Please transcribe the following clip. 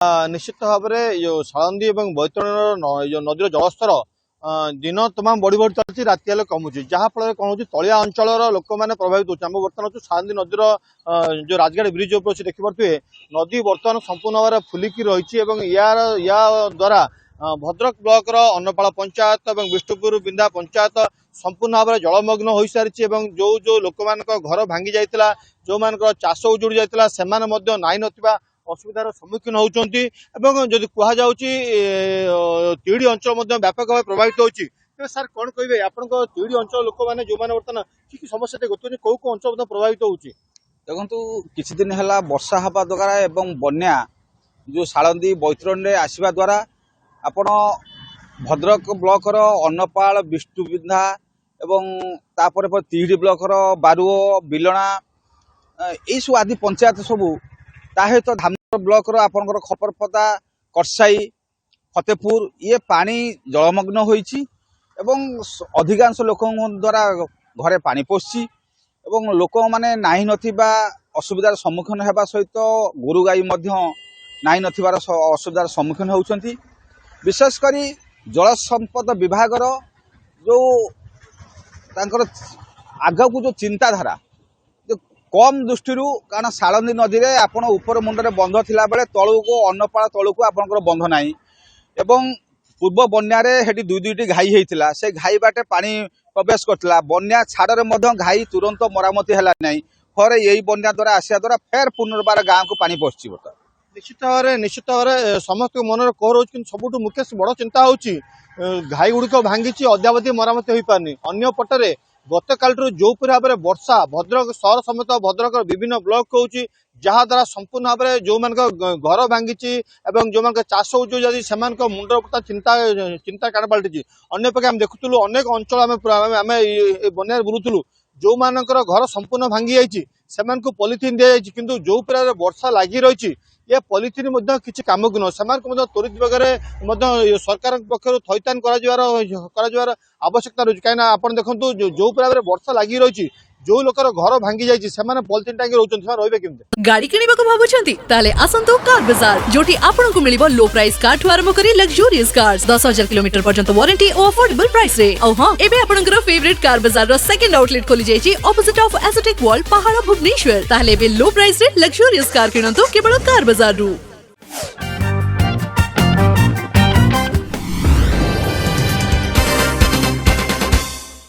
निश्चित भाव में जो सालंदी और बैतरण नदी जलस्तर दिन तमाम बढ़ी बढ़ी चलती राति हेल्ले कमुची जहाँफल कौन हो तलिया अंचल लोक मैंने प्रभावित होती बर्तमान अच्छे सालंदी नदीर जो राजघाट ब्रिज अच्छे देखिपे नदी बर्तमान संपूर्ण भाव फुलिकी रही या द्वारा भद्रक ब्लॉक अन्नपाଳ पंचायत और विष्णुपुर बिंदा पंचायत संपूर्ण भाव में जलमग्न हो सारी जो जो लोक मान घर भांगी जाता जो मान चाष उजुड़ी जाता से नाई ना असुविधार सम्मुखीन होती जदि कहु तिहिडी अंचल व्यापक भाव प्रभावित होती सर कौन कहे आप तिहिडी अंचल लोक मैंने जो मैंने बर्तमान कि समस्या देखते कौ कौ अंचल प्रभावित होती देखु किछि दिन है वर्षा हवा द्वारा एवं बन्या जो सालंदी बैतरण में आसवा द्वारा आपण भद्रक ब्लॉक अन्नपाଳ विष्णुबिंधा एवं तापर तिहिडी ब्लॉक बारुओ बिलणा यही सब आदि पंचायत सबू सहित धामनगर ब्लॉक आपंकर खपरपदा करसाई फतेपुर ये पानी जलमग्न होइछि एवं अधिकांश लोक द्वारा घरे पानी पशि एवं लोक माने नाही नथिबा असुविधार सम्मुखीन हेबा सहित गोरु गाई मध्य नाही नथिबार असुविधार सम्मुखीन होउछंती। विशेषकर जल संपद विभाग जो तांकर आगकू जो चिंताधारा कम दृष्टि कारण सालंदी नदी में आपण ऊपर मुंडे बंध थिला बेले तळुको अन्नपाଳ तळुको आपनकर बंध नाही एवं पूर्व बन्या रे हेटी दुई दुईटी घाई हेतिला से घाई बाटे पानी प्रवेश करथिला बन्या छाड़रे मध्य घाई तुरंत मरामती हैला नाही फरे यही बन्या द्वारा आसिया द्वारा फेर पुनर्बार गाँव को पानी पहुंची बता निश्चित भाव समस्त मन कह रही सबुठ मुख्य बड़ चिंता होची घाई गुड़िक भांगी अद्यावधि मरामती हो पारनी अन्य पटरे गत काल जो भाव में वर्षा भद्रक सहर समेत भद्रक विभिन्न ब्लॉक होची जहाँ द्वारा संपूर्ण भाव में जो मान घर भांगी जो मान चाष उजुड़ी से मुंडर चिंता चिंता कारण पलटि अन्य पक्षे आम देखुलु अनेक अंचल आम बनिया बुलूलु जो मानकर घर संपूर्ण भांगी जाइए से पॉलिथिन दि जाइए किंतु जो प्रकार वर्षा लगी रही ये पॉलिथिन किसी काम को न से त्वरित बेगर सरकार पक्ष थैतान कर आवश्यकता रही कहीं आप देखो जो प्रकार वर्षा लगी रही जो लोकर घर भांगी जाइए से पॉलिथिन टांगी रोचे केमती गाड़ी किनिबाको भाबुछंती ताले आसंतो कार बाजार जोटी आपनको मिलिबो लो प्राइस कार ठु आरंभ करी लग्जरियस कार्स 10,000 किलोमीटर पर्यंत वारंटी और अफोर्डेबल प्राइस रे औ हां एबे आपनकर फेवरेट कार बाजार रो सेकंड आउटलेट खोली जाइछि ऑपोजिट ऑफ एसोटेक वॉल पहाड़ भुवनेश्वर ताले एबे लो प्राइस रे लग्जरियस कार किनंतो केवल कार बाजार रु।